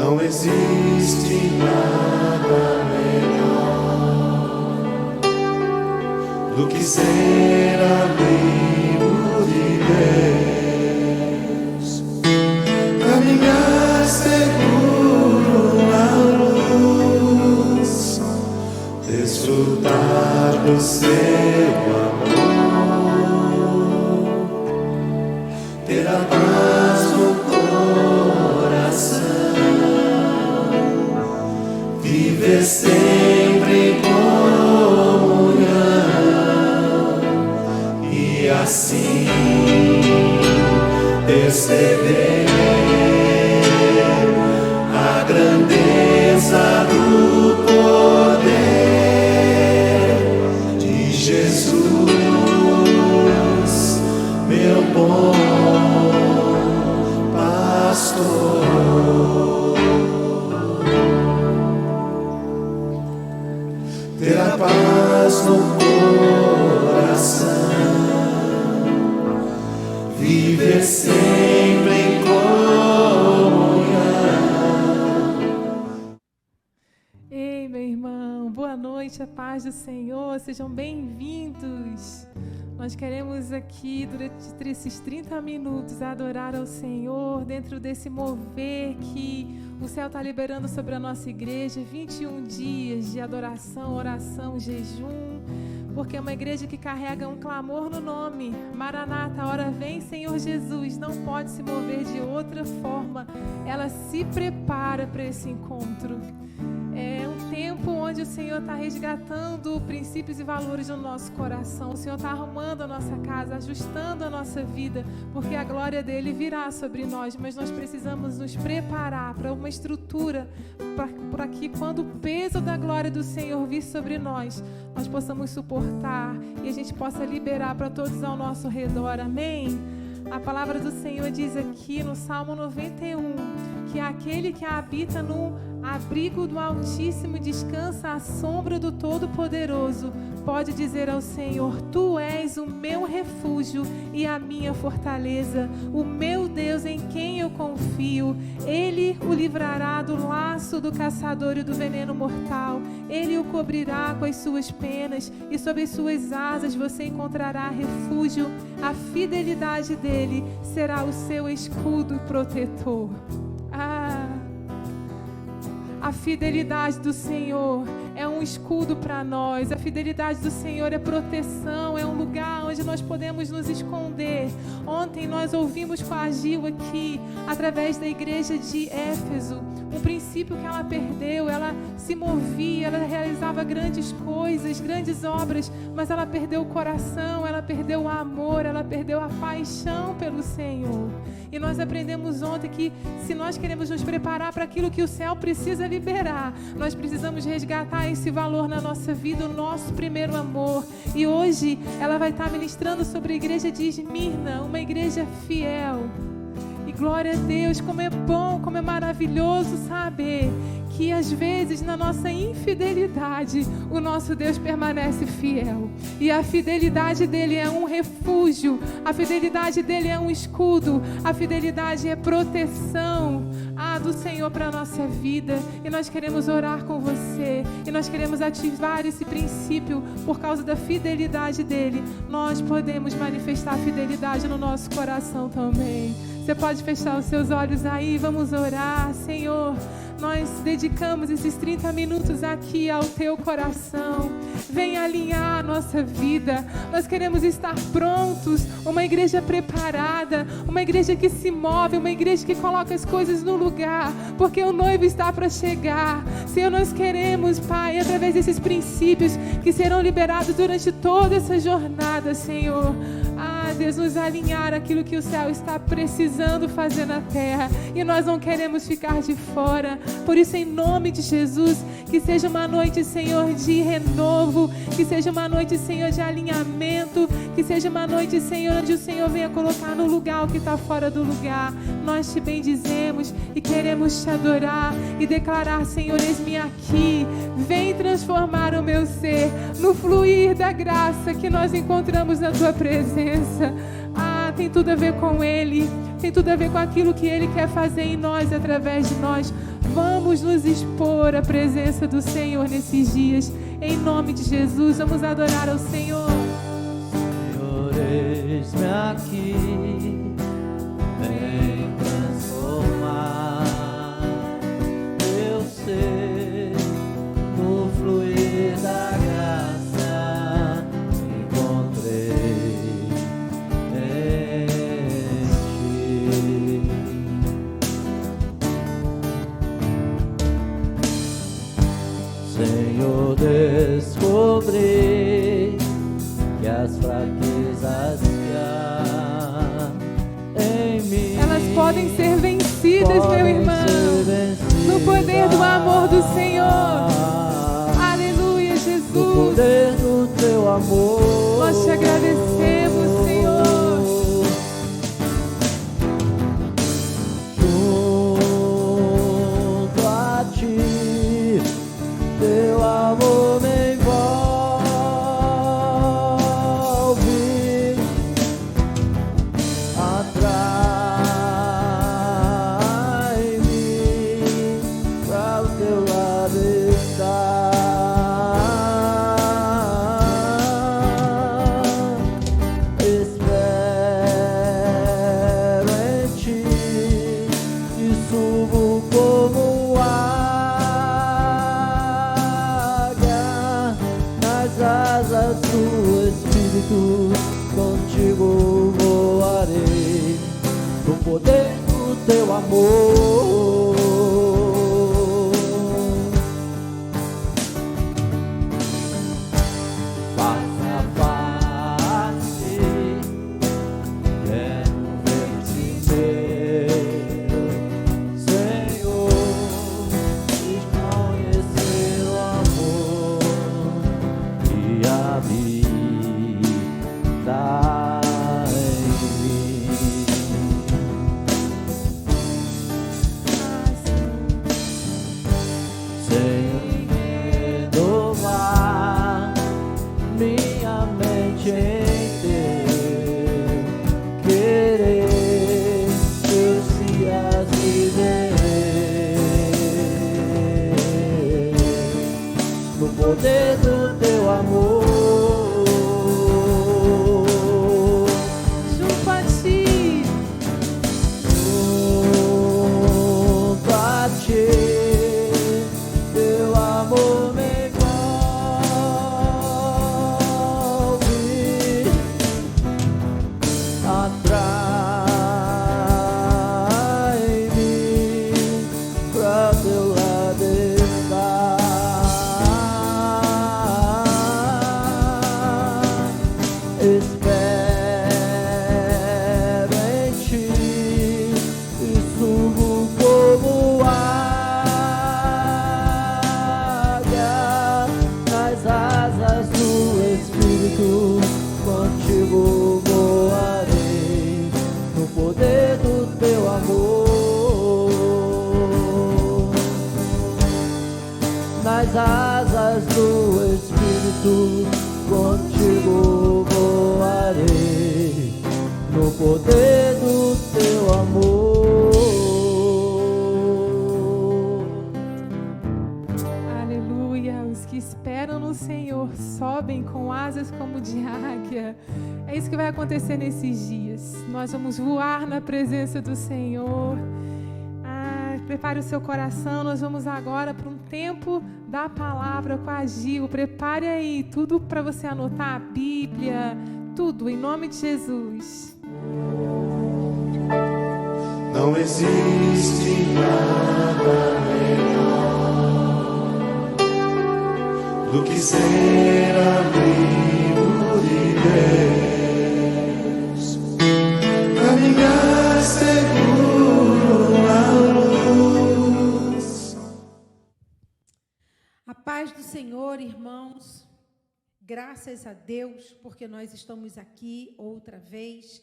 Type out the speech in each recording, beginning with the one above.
Não existe nada melhor do que ser amigo de Deus, caminhar seguro na luz, desfrutar do seu amor, ter a paz no coração, viver sempre em comunhão e assim perceber a grandeza do poder de Jesus, meu bom pastor. Ter a paz no coração, viver sempre em comunhão. Ei, meu irmão, boa noite, a paz do Senhor, sejam bem-vindos. Nós queremos aqui, durante esses 30 minutos, adorar ao Senhor dentro desse mover que o céu está liberando sobre a nossa igreja. 21 dias de adoração, oração, jejum, porque é uma igreja que carrega um clamor no nome. Maranata, a hora vem, Senhor Jesus. Não pode se mover de outra forma. Ela se prepara para esse encontro. É um tempo onde o Senhor está resgatando princípios e valores no nosso coração. O Senhor está arrumando a nossa casa, ajustando a nossa vida, porque a glória dele virá sobre nós. Mas nós precisamos nos preparar para uma estrutura, para que quando o peso da glória do Senhor vir sobre nós, nós possamos suportar e a gente possa liberar para todos ao nosso redor. Amém? A palavra do Senhor diz aqui no Salmo 91, que aquele que habita no abrigo do Altíssimo descansa à sombra do Todo-Poderoso, pode dizer ao Senhor: Tu és o meu refúgio e a minha fortaleza, o meu Deus em quem eu confio. Ele o livrará do laço do caçador e do veneno mortal. Ele o cobrirá com as suas penas e sob as suas asas você encontrará refúgio. A fidelidade dele será o seu escudo protetor. A fidelidade do Senhor é um escudo para nós. A fidelidade do Senhor é proteção, é um lugar onde nós podemos nos esconder. Ontem nós ouvimos com a Gil aqui, através da igreja de Éfeso, um princípio que ela perdeu. Ela se movia, ela realizava grandes coisas, grandes obras, mas ela perdeu o coração, ela perdeu o amor, ela perdeu a paixão pelo Senhor. E nós aprendemos ontem que se nós queremos nos preparar para aquilo que o céu precisa liberar, nós precisamos resgatar esse valor na nossa vida, o nosso primeiro amor. E hoje ela vai estar ministrando sobre a igreja de Esmirna, uma igreja fiel. E glória a Deus, como é bom, como é maravilhoso saber que às vezes na nossa infidelidade o nosso Deus permanece fiel. E a fidelidade dele é um refúgio, a fidelidade dele é um escudo, a fidelidade é proteção do Senhor para a nossa vida. E nós queremos orar com você, e nós queremos ativar esse princípio. Por causa da fidelidade dele, nós podemos manifestar a fidelidade no nosso coração também. Você pode fechar os seus olhos aí, vamos orar. Senhor, nós dedicamos esses 30 minutos aqui ao teu coração. Vem alinhar a nossa vida. Nós queremos estar prontos, uma igreja preparada, uma igreja que se move, uma igreja que coloca as coisas no lugar, porque o noivo está para chegar. Senhor, nós queremos, Pai, através desses princípios que serão liberados durante toda essa jornada, Senhor, Deus, nos alinhar aquilo que o céu está precisando fazer na terra, e nós não queremos ficar de fora. Por isso, em nome de Jesus, que seja uma noite, Senhor, de renovo, que seja uma noite, Senhor, de alinhamento, que seja uma noite, Senhor, onde o Senhor venha colocar no lugar o que está fora do lugar. Nós te bendizemos e queremos te adorar e declarar: Senhor, eis-me aqui, vem transformar o meu ser no fluir da graça que nós encontramos na tua presença. tem tudo a ver com Ele, tem tudo a ver com aquilo que Ele quer fazer em nós, através de nós. Vamos nos expor à presença do Senhor nesses dias, em nome de Jesus. Vamos adorar ao Senhor. Senhor, eis-me aqui, vem transformar meu ser no fluir da graça. Encontrei em ti. Senhor, descobri que as fraquezas que há em mim, Elas podem ser vencidas, meu podem irmão, ser vencidas no poder do amor do Senhor. Aleluia, no Jesus. poder do teu amor. Nós te agradecemos, Senhor. Junto a ti, teu amor me envolve, atrai-me para o teu lado estar. Espero em ti e subo como águia nas asas do Espírito. Contigo voarei no poder do teu amor. Face a face, quero ver-te inteiro, Senhor, e conhecer o amor que habita em mim. Senhor, renovar minha mente em teu querer, teus dias viver no poder do teu amor. Junto a ti, Junto a ti, teu amor me envolve, atrai-me pra teu lado estar. Espero em ti e subo como águia nas asas do Espírito. Contigo voarei no poder do teu amor. Nas asas do Espírito, contigo voarei no poder do teu amor. aleluia. Os que esperam no Senhor sobem com asas como de águia. É isso que vai acontecer nesses dias. Nós vamos voar na presença do Senhor. Prepare o seu coração. Nós vamos agora para um tempo da palavra com a Gil. Prepare aí tudo para você anotar, a Bíblia, tudo, em nome de Jesus. Não existe nada melhor do que ser amigo de Deus, caminhar seguro na luz. A paz do Senhor, irmãos, graças a Deus, porque nós estamos aqui outra vez,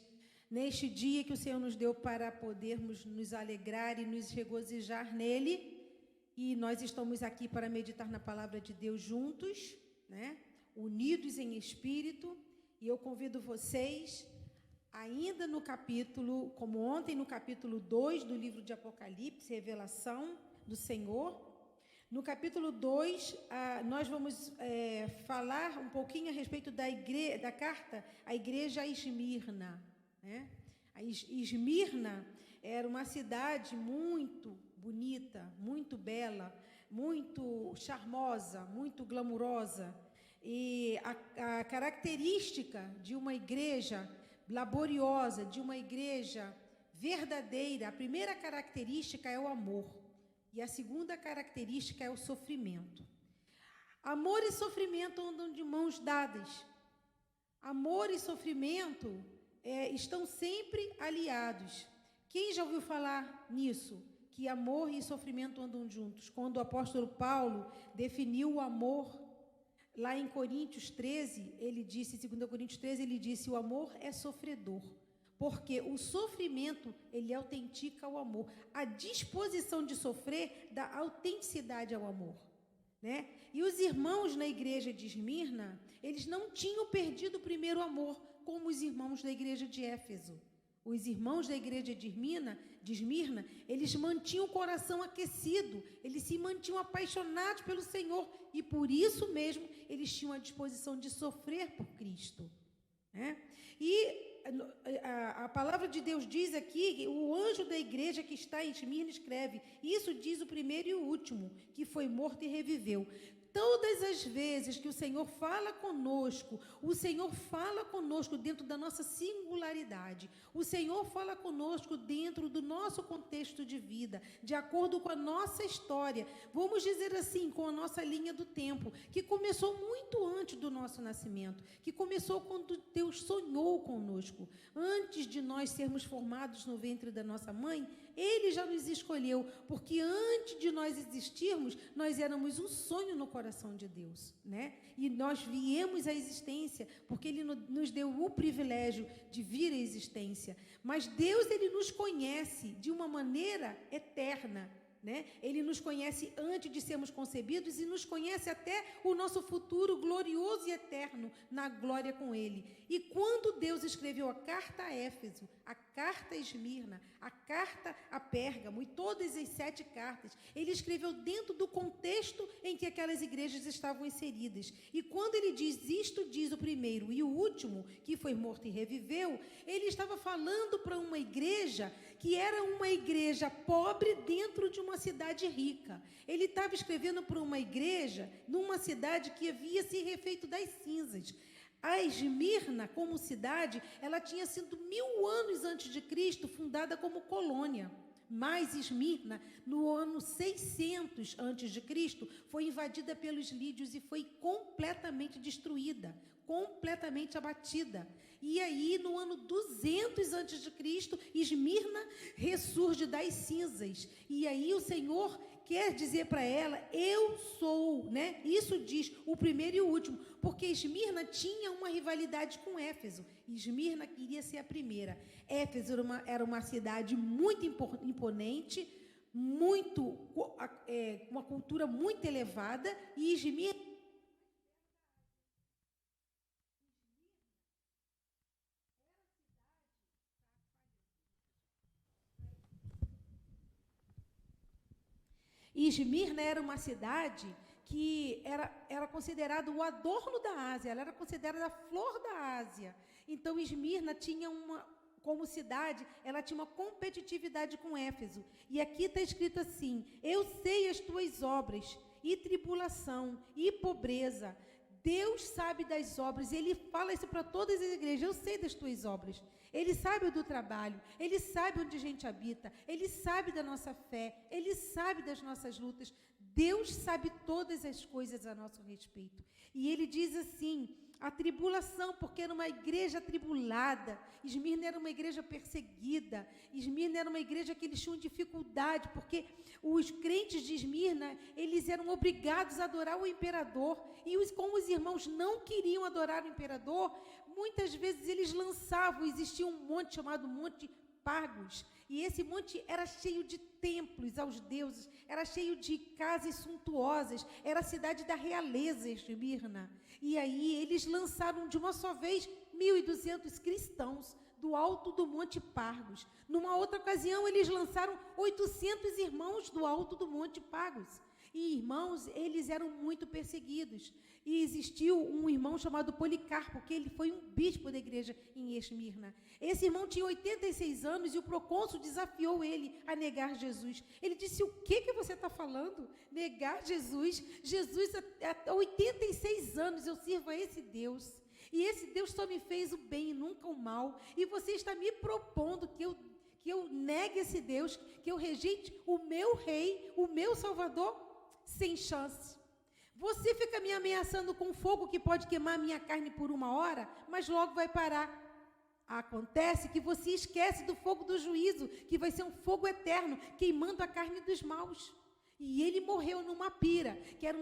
neste dia que o Senhor nos deu para podermos nos alegrar e nos regozijar nele, e nós estamos aqui para meditar na palavra de Deus juntos, né? Unidos em espírito, e eu convido vocês ainda no capítulo, como ontem, no capítulo 2 do livro de Apocalipse, Revelação do Senhor. No capítulo 2, nós vamos falar um pouquinho a respeito da carta à igreja a Esmirna, né? A Esmirna era uma cidade muito bonita, muito bela, muito charmosa, muito glamurosa. E a característica de uma igreja laboriosa, de uma igreja verdadeira, a primeira característica é o amor. E a segunda característica é o sofrimento. Amor e sofrimento andam de mãos dadas. Amor e sofrimento estão sempre aliados. Quem já ouviu falar nisso? Que amor e sofrimento andam juntos. Quando o apóstolo Paulo definiu o amor, lá em Coríntios 13, ele disse, 2 Coríntios 13, ele disse, o amor é sofredor. Porque o sofrimento, ele autentica o amor. A disposição de sofrer dá autenticidade ao amor, né? E os irmãos na igreja de Esmirna, eles não tinham perdido o primeiro amor, como os irmãos da igreja de Éfeso. Os irmãos da igreja de Esmirna, eles mantinham o coração aquecido, eles se mantinham apaixonados pelo Senhor, e por isso mesmo eles tinham a disposição de sofrer por Cristo, né? E a palavra de Deus diz aqui, o anjo da igreja que está em Esmirna escreve, isso diz o primeiro e o último, que foi morto e reviveu. Todas as vezes que o Senhor fala conosco dentro da nossa singularidade. O Senhor fala conosco dentro do nosso contexto de vida, de acordo com a nossa história. Vamos dizer assim, com a nossa linha do tempo, que começou muito antes do nosso nascimento, que começou quando Deus sonhou conosco. Antes de nós sermos formados no ventre da nossa mãe, Ele já nos escolheu, porque antes de nós existirmos, nós éramos um sonho no coração de Deus, né? E nós viemos à existência, porque Ele nos deu o privilégio de vir à existência. Mas Deus, Ele nos conhece de uma maneira eterna, né? Ele nos conhece antes de sermos concebidos e nos conhece até o nosso futuro glorioso e eterno na glória com Ele. E quando Deus escreveu a carta a Éfeso, a carta a Esmirna, a carta a Pérgamo e todas as 7 cartas, Ele escreveu dentro do contexto em que aquelas igrejas estavam inseridas. E quando Ele diz, isto diz o primeiro e o último, que foi morto e reviveu, Ele estava falando para uma igreja que era uma igreja pobre dentro de uma cidade rica. Ele estava escrevendo para uma igreja numa cidade que havia se refeito das cinzas. A Esmirna, como cidade, ela tinha sido 1000 anos antes de Cristo fundada como colônia. Mas Esmirna, no ano 600 antes de Cristo, foi invadida pelos lídios e foi completamente destruída, completamente abatida. E aí, no ano 200 antes de Cristo, Esmirna ressurge das cinzas. E aí o Senhor quer dizer para ela, eu sou, né? Isso diz o primeiro e o último, porque Esmirna tinha uma rivalidade com Éfeso. Esmirna queria ser a primeira. Éfeso era uma cidade muito imponente, uma cultura muito elevada, e Esmirna era uma cidade que era considerada o adorno da Ásia, ela era considerada a flor da Ásia. Então, Esmirna tinha como cidade, ela tinha uma competitividade com Éfeso. E aqui está escrito assim, eu sei as tuas obras, e tribulação, e pobreza. Deus sabe das obras, e Ele fala isso para todas as igrejas, eu sei das tuas obras. Ele sabe do trabalho, Ele sabe onde a gente habita, Ele sabe da nossa fé, Ele sabe das nossas lutas. Deus sabe todas as coisas a nosso respeito. E Ele diz assim, a tribulação, porque era uma igreja atribulada, Esmirna era uma igreja perseguida, Esmirna era uma igreja que eles tinham dificuldade, porque os crentes de Esmirna, eles eram obrigados a adorar o imperador, e como os irmãos não queriam adorar o imperador, muitas vezes eles lançavam, existia um monte chamado Monte Pagos, e esse monte era cheio de templos aos deuses, era cheio de casas suntuosas, era a cidade da realeza, Esmirna. E aí eles lançaram de uma só vez 1.200 cristãos do alto do Monte Pargos. Numa outra ocasião, eles lançaram 800 irmãos do alto do Monte Pargos. E, irmãos, eles eram muito perseguidos. E existiu um irmão chamado Policarpo, que ele foi um bispo da igreja em Esmirna. Esse irmão tinha 86 anos e o procônsul desafiou ele a negar Jesus. Ele disse, o que você está falando? Negar Jesus? Jesus, há 86 anos eu sirvo a esse Deus. E esse Deus só me fez o bem e nunca o mal. E você está me propondo que eu negue esse Deus, que eu rejeite o meu rei, o meu salvador? Sem chance. Você fica me ameaçando com fogo que pode queimar minha carne por 1 hora, mas logo vai parar. Acontece que você esquece do fogo do juízo, que vai ser um fogo eterno, queimando a carne dos maus. E ele morreu numa pira, que era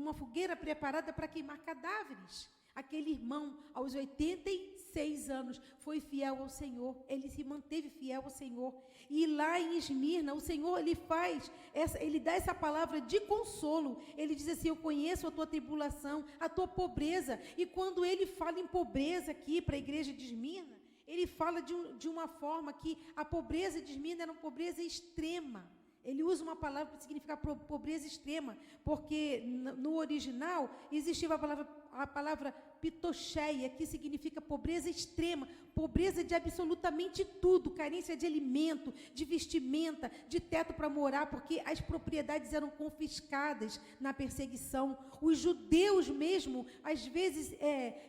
uma fogueira preparada para queimar cadáveres. Aquele irmão, aos 86 anos, foi fiel ao Senhor. Ele se manteve fiel ao Senhor. E lá em Esmirna, o Senhor, ele dá essa palavra de consolo. Ele diz assim, eu conheço a tua tribulação, a tua pobreza. E quando ele fala em pobreza aqui para a igreja de Esmirna, ele fala de uma forma que a pobreza de Esmirna era uma pobreza extrema. Ele usa uma palavra para significar pobreza extrema, porque no original existia a palavra pitocheia, que significa pobreza extrema, pobreza de absolutamente tudo, carência de alimento, de vestimenta, de teto para morar, porque as propriedades eram confiscadas na perseguição. Os judeus mesmo, às vezes,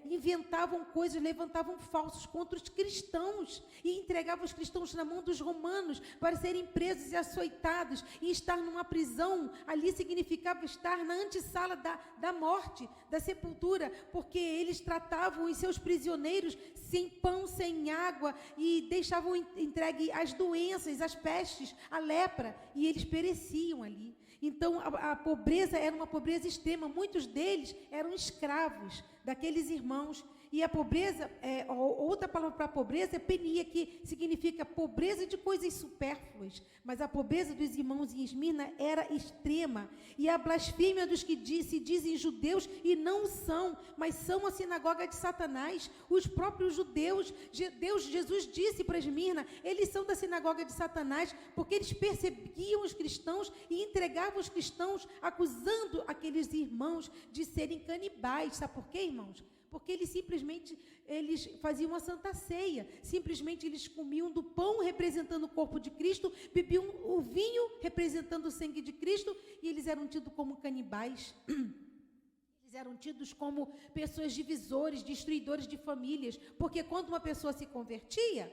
inventavam coisas, levantavam falsos contra os cristãos e entregavam os cristãos na mão dos romanos para serem presos e açoitados, e estar numa prisão ali significava estar na antessala da morte, da sepultura, porque eles tratavam os seus prisioneiros sem pão, sem água, e deixavam entregue às doenças, às pestes, à lepra, e eles pereciam ali. Então, a pobreza era uma pobreza extrema. Muitos deles eram escravos daqueles irmãos. E a pobreza, outra palavra para pobreza é penia, que significa pobreza de coisas supérfluas. Mas a pobreza dos irmãos em Esmirna era extrema. E a blasfêmia dos que se dizem judeus e não são, mas são a sinagoga de Satanás. Os próprios judeus, Jesus disse para Esmirna, eles são da sinagoga de Satanás, porque eles perseguiam os cristãos e entregavam os cristãos, acusando aqueles irmãos de serem canibais. Sabe por quê, irmãos? Porque eles faziam uma santa ceia, simplesmente eles comiam do pão representando o corpo de Cristo, bebiam o vinho representando o sangue de Cristo, e eles eram tidos como canibais. Eles eram tidos como pessoas divisores, destruidores de famílias, porque quando uma pessoa se convertia,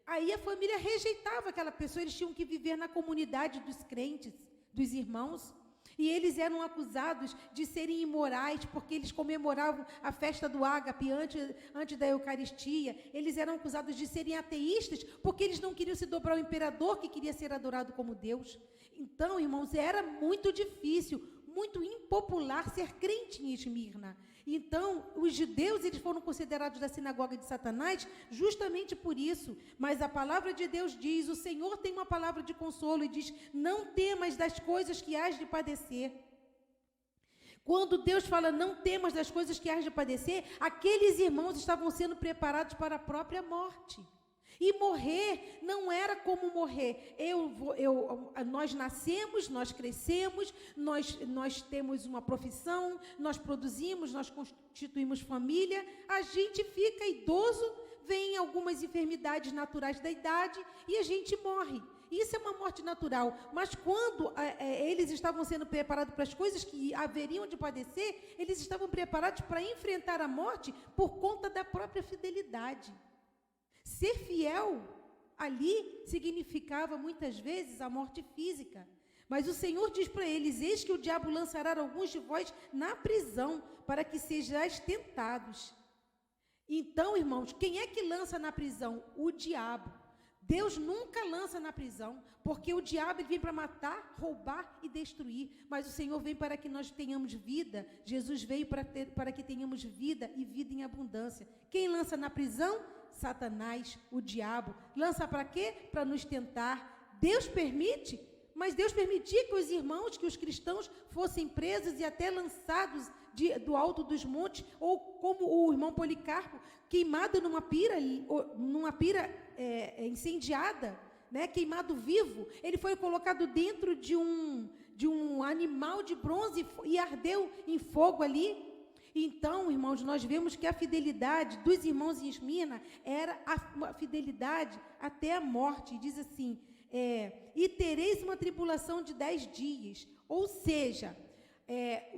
aí a família rejeitava aquela pessoa, eles tinham que viver na comunidade dos crentes, dos irmãos. E eles eram acusados de serem imorais, porque eles comemoravam a festa do ágape antes da Eucaristia. Eles eram acusados de serem ateístas, porque eles não queriam se dobrar ao imperador, que queria ser adorado como Deus. Então, irmãos, era muito difícil, muito impopular ser crente em Esmirna. Então, os judeus, eles foram considerados da sinagoga de Satanás justamente por isso. Mas a palavra de Deus diz, o Senhor tem uma palavra de consolo e diz, não temas das coisas que hás de padecer. Quando Deus fala, não temas das coisas que hás de padecer, aqueles irmãos estavam sendo preparados para a própria morte. E morrer não era como morrer. Nós nascemos, nós crescemos, nós temos uma profissão, nós produzimos, nós constituímos família, a gente fica idoso, vem algumas enfermidades naturais da idade e a gente morre. Isso é uma morte natural. Mas quando eles estavam sendo preparados para as coisas que haveriam de padecer, eles estavam preparados para enfrentar a morte por conta da própria fidelidade. Ser fiel ali significava muitas vezes a morte física. Mas o Senhor diz para eles, eis que o diabo lançará alguns de vós na prisão, para que sejais tentados. Então, irmãos, quem é que lança na prisão? O diabo. Deus nunca lança na prisão, porque o diabo ele vem para matar, roubar e destruir. Mas o Senhor vem para que nós tenhamos vida. Jesus veio para que tenhamos vida e vida em abundância. Quem lança na prisão? Satanás, o diabo. Lança para quê? Para nos tentar. Deus permite, Mas Deus permitia que os irmãos, que os cristãos fossem presos e até lançados do alto dos montes, ou como o irmão Policarpo, queimado numa pira incendiada, né, queimado vivo. Ele foi colocado dentro de um animal de bronze e ardeu em fogo ali. Então, irmãos, nós vemos que a fidelidade dos irmãos em Esmirna era uma fidelidade até a morte. Diz assim, e tereis uma tribulação de 10 dias. Ou seja,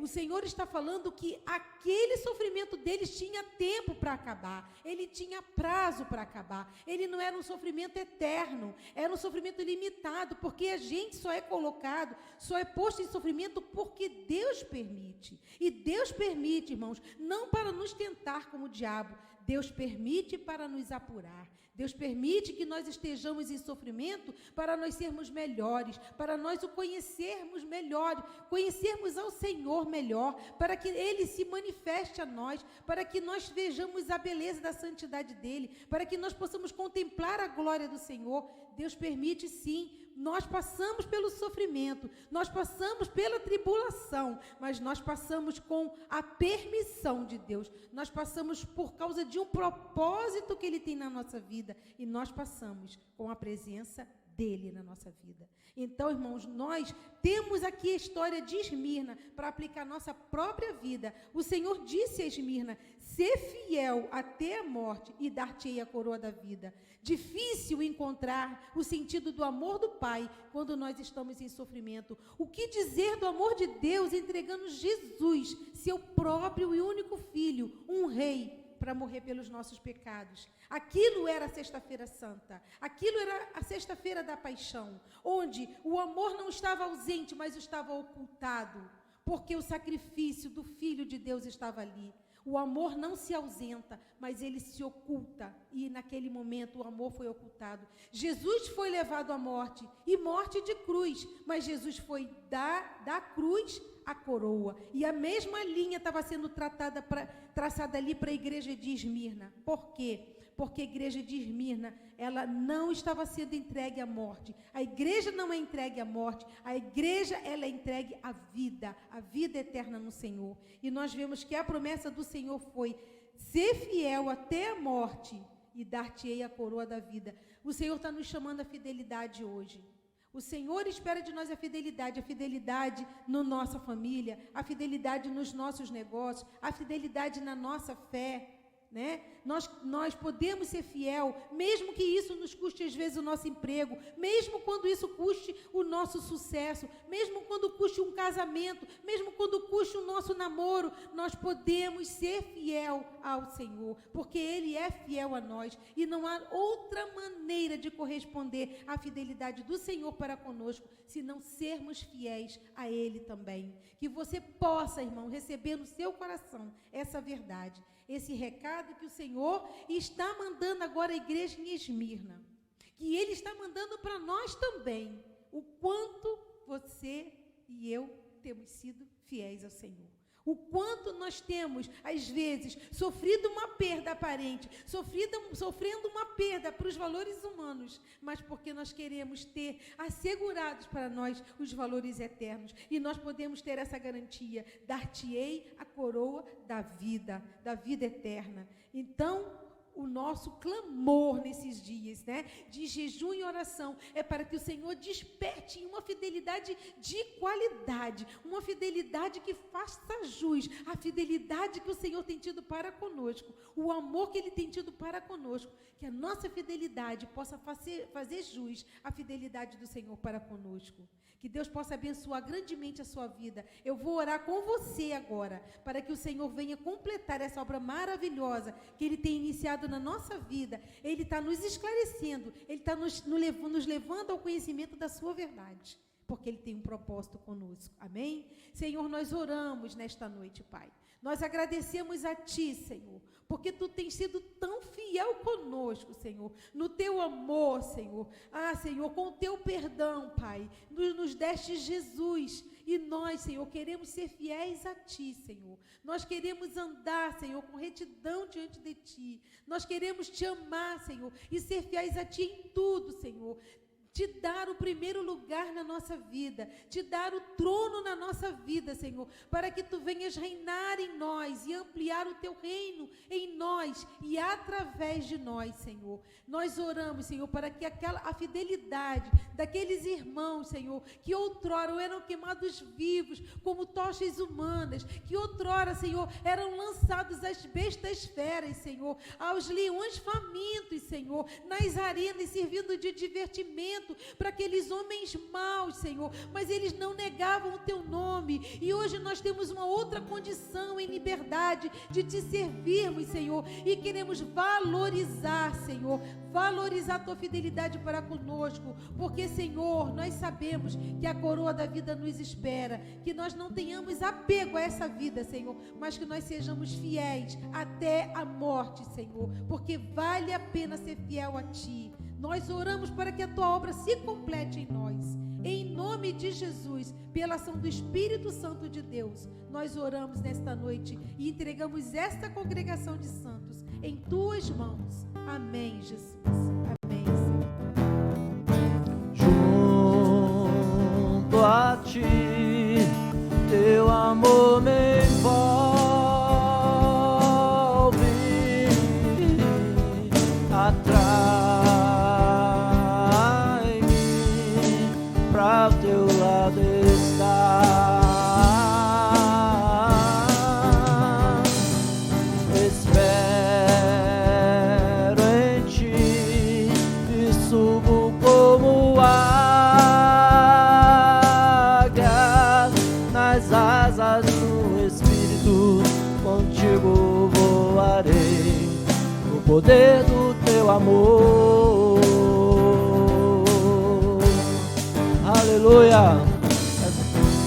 o Senhor está falando que aquele sofrimento deles tinha tempo para acabar, ele tinha prazo para acabar, ele não era um sofrimento eterno, era um sofrimento limitado, porque a gente só é colocado, só é posto em sofrimento porque Deus permite. E Deus permite, irmãos, não para nos tentar como o diabo, Deus permite para nos apurar. Deus permite que nós estejamos em sofrimento para nós sermos melhores, para nós o conhecermos melhor, conhecermos ao Senhor melhor, para que Ele se manifeste a nós, para que nós vejamos a beleza da santidade dEle, para que nós possamos contemplar a glória do Senhor. Deus permite sim, nós passamos pelo sofrimento, nós passamos pela tribulação, mas nós passamos com a permissão de Deus, nós passamos por causa de um propósito que Ele tem na nossa vida, e nós passamos com a presença dEle na nossa vida. Então, irmãos, nós temos aqui a história de Esmirna para aplicar a nossa própria vida. O Senhor disse a Esmirna: "Sê fiel até a morte e dar-te-ei a coroa da vida." Difícil encontrar o sentido do amor do Pai quando nós estamos em sofrimento. O que dizer do amor de Deus entregando Jesus, seu próprio e único Filho, um rei, para morrer pelos nossos pecados? Aquilo era a Sexta-feira Santa, aquilo era a Sexta-feira da Paixão, onde o amor não estava ausente, mas estava ocultado, porque o sacrifício do Filho de Deus estava ali. O amor não se ausenta, mas ele se oculta, e naquele momento o amor foi ocultado. Jesus foi levado à morte, e morte de cruz, mas Jesus foi da cruz a coroa, e a mesma linha estava sendo traçada ali para a igreja de Esmirna. Por quê? Porque a igreja de Esmirna, ela não estava sendo entregue à morte. A igreja não é entregue à morte, a igreja, ela é entregue à vida eterna no Senhor. E nós vemos que a promessa do Senhor foi: ser fiel até a morte e dar-te-ei a coroa da vida. O Senhor está nos chamando à fidelidade hoje. O Senhor espera de nós a fidelidade na nossa família, a fidelidade nos nossos negócios, a fidelidade na nossa fé, né? Nós podemos ser fiel, mesmo que isso nos custe às vezes o nosso emprego, mesmo quando isso custe o nosso sucesso, mesmo quando custe um casamento, mesmo quando custe o nosso namoro, nós podemos ser fiel ao Senhor, porque Ele é fiel a nós, e não há outra maneira de corresponder à fidelidade do Senhor para conosco, se não sermos fiéis a Ele também. Que você possa, irmão, receber no seu coração essa verdade, esse recado que o Senhor está mandando agora à igreja em Esmirna, que Ele está mandando para nós também, o quanto você e eu temos sido fiéis ao Senhor. O quanto nós temos, às vezes, sofrido uma perda aparente, sofrendo uma perda para os valores humanos, mas porque nós queremos ter assegurados para nós os valores eternos. E nós podemos ter essa garantia: dar-te-ei a coroa da vida eterna. Então, o nosso clamor nesses dias, né, de jejum e oração, é para que o Senhor desperte em uma fidelidade de qualidade, uma fidelidade que faça jus à fidelidade que o Senhor tem tido para conosco, o amor que Ele tem tido para conosco, que a nossa fidelidade possa fazer jus à fidelidade do Senhor para conosco. Que Deus possa abençoar grandemente a sua vida. Eu vou orar com você agora, para que o Senhor venha completar essa obra maravilhosa que Ele tem iniciado na nossa vida. Ele está nos esclarecendo, Ele está nos levando ao conhecimento da sua verdade, porque Ele tem um propósito conosco. Amém? Senhor, nós oramos nesta noite, Pai. Nós agradecemos a Ti, Senhor, porque Tu tens sido tão fiel conosco, Senhor, no Teu amor, Senhor. Senhor, com o Teu perdão, Pai, nos deste Jesus. E nós, Senhor, queremos ser fiéis a Ti, Senhor. Nós queremos andar, Senhor, com retidão diante de Ti. Nós queremos Te amar, Senhor, e ser fiéis a Ti em tudo, Senhor. te dar o primeiro lugar na nossa vida, te dar o trono na nossa vida, Senhor, para que tu venhas reinar em nós e ampliar o teu reino em nós e através de nós, Senhor. Nós oramos, Senhor, para que a fidelidade daqueles irmãos, Senhor, que outrora eram queimados vivos como tochas humanas, que outrora, Senhor, eram lançados às bestas feras, Senhor, aos leões famintos, Senhor, nas arenas servindo de divertimento para aqueles homens maus, Senhor, mas eles não negavam o teu nome, e hoje nós temos uma outra condição em liberdade de te servirmos, Senhor, e queremos valorizar, Senhor, valorizar a tua fidelidade para conosco, porque, Senhor, nós sabemos que a coroa da vida nos espera, que nós não tenhamos apego a essa vida, Senhor, mas que nós sejamos fiéis até a morte, Senhor, porque vale a pena ser fiel a ti. Nós oramos para que a tua obra se complete em nós. Em nome de Jesus, pela ação do Espírito Santo de Deus, nós oramos nesta noite e entregamos esta congregação de santos em tuas mãos. Amém, Jesus. Amém, Senhor. Junto a ti, teu amor me envolve, atrai-me para o teu lado estar. Espero em ti e subo como águia nas asas do Espírito, contigo voarei no poder do teu amor. Aleluia.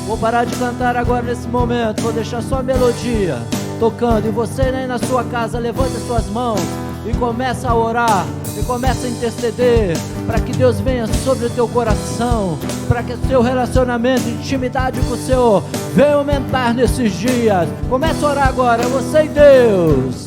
Vou parar de cantar agora nesse momento, vou deixar só a melodia tocando, e você aí na sua casa levante as suas mãos e começa a orar, e começa a interceder para que Deus venha sobre o teu coração, para que o seu relacionamento de intimidade com o Senhor venha aumentar nesses dias. Começa a orar agora, é você e Deus.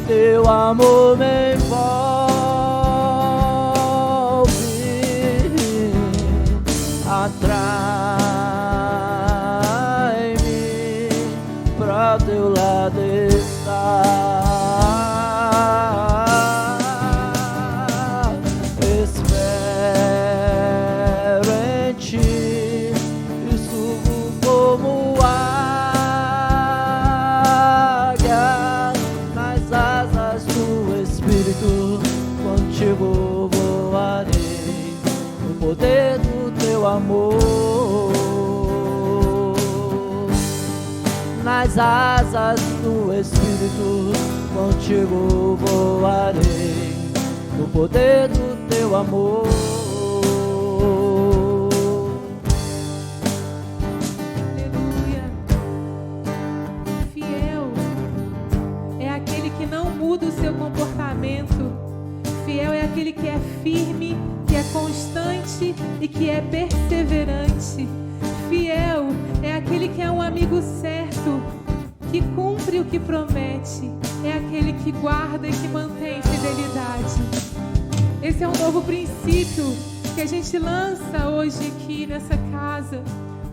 Teu amor me envolve, atrai-me pra teu lado estar. Espero em ti e subo como contigo voarei no poder do teu amor. Nas asas do Espírito, contigo voarei no poder do teu amor. Aleluia. Fiel é aquele que não muda o seu comportamento. Fiel é aquele que é firme, que é constante e que é perseverante. Fiel é aquele que é um amigo certo, que cumpre o que promete. É aquele que guarda e que mantém fidelidade. Esse é um novo princípio que a gente lança hoje aqui nessa casa.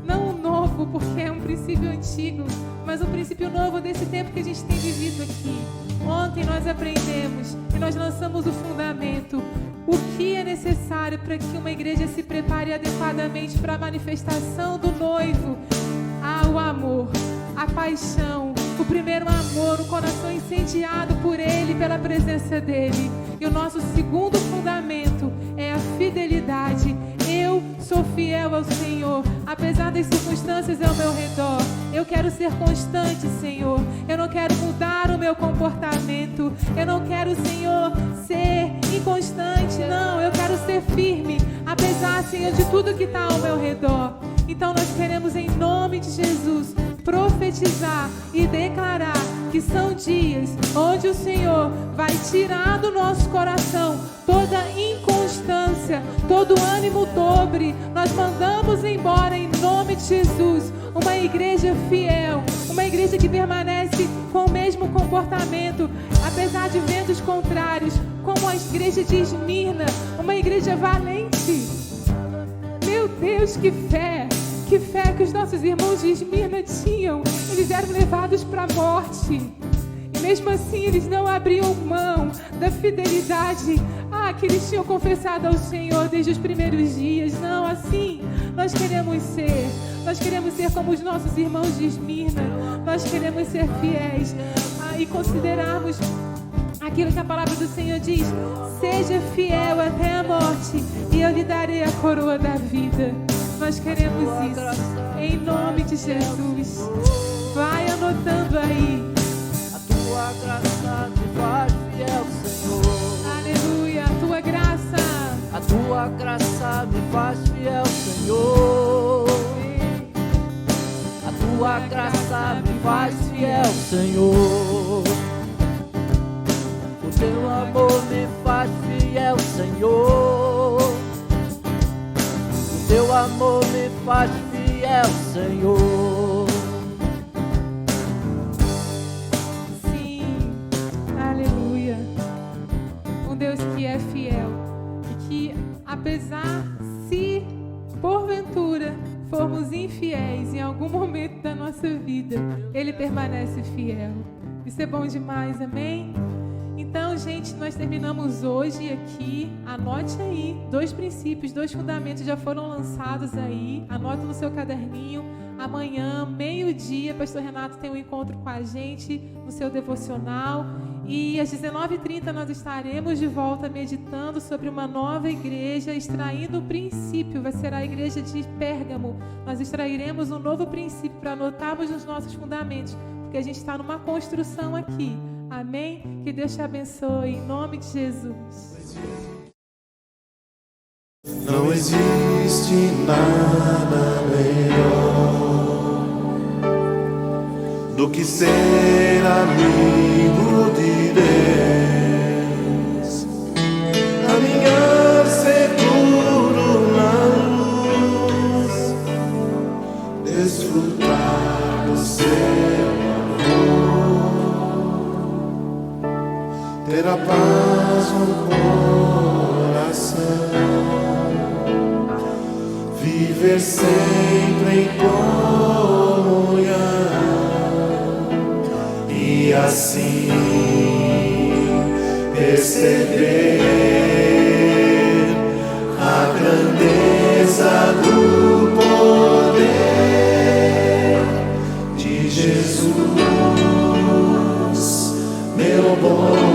Não um novo, porque é um princípio antigo, mas um princípio novo desse tempo que a gente tem vivido aqui. Ontem nós aprendemos e nós lançamos o fundamento. O que é necessário para que uma igreja se prepare adequadamente para a manifestação do noivo? O amor, a paixão, o primeiro amor, o coração incendiado por Ele, pela presença dEle. E o nosso segundo fundamento é a fidelidade. Eu eu sou fiel ao Senhor, apesar das circunstâncias ao meu redor. Eu quero ser constante, Senhor. Eu não quero mudar o meu comportamento. Eu não quero, Senhor, ser inconstante. Não, eu quero ser firme, apesar, Senhor, de tudo que está ao meu redor. Então nós queremos, em nome de Jesus, profetizar e declarar que são dias onde o Senhor vai tirar do nosso coração toda inconstância, todo ânimo dobre. Nós mandamos embora, em nome de Jesus, uma igreja fiel, uma igreja que permanece com o mesmo comportamento, apesar de ventos contrários, como a igreja de Esmirna, uma igreja valente. Meu Deus, que fé! Que fé que os nossos irmãos de Esmirna tinham. Eles eram levados para a morte. E mesmo assim eles não abriam mão da fidelidade que eles tinham confessado ao Senhor desde os primeiros dias. Não, assim nós queremos ser. Nós queremos ser como os nossos irmãos de Esmirna. Nós queremos ser fiéis e considerarmos aquilo que a palavra do Senhor diz: seja fiel até a morte e eu lhe darei a coroa da vida. Nós queremos isso, em nome de Jesus. Vai anotando aí. A tua graça me faz fiel, Senhor. Aleluia, a tua graça. A tua graça me faz fiel, Senhor. A tua graça me faz fiel, Senhor. O teu amor me faz fiel, Senhor. Teu amor me faz fiel, Senhor. Sim, aleluia. Um Deus que é fiel e que, apesar se porventura formos infiéis em algum momento da nossa vida, Ele permanece fiel. Isso é bom demais, amém? Então, gente, nós terminamos hoje aqui. Anote aí, 2 princípios, 2 fundamentos já foram lançados aí. Anote no seu caderninho. Amanhã, meio-dia, Pastor Renato tem um encontro com a gente no seu devocional. E às 19h30 nós estaremos de volta meditando sobre uma nova igreja, extraindo o princípio. Vai ser a igreja de Pérgamo. Nós extrairemos um novo princípio para anotarmos nos nossos fundamentos, porque a gente está numa construção aqui. Amém? Que Deus te abençoe, em nome de Jesus. Não existe nada melhor do que ser amigo de Deus, caminhar seguro na luz, desfrutar do seu ter a paz no coração, viver sempre em comunhão e assim perceber a grandeza do poder de Jesus, meu bom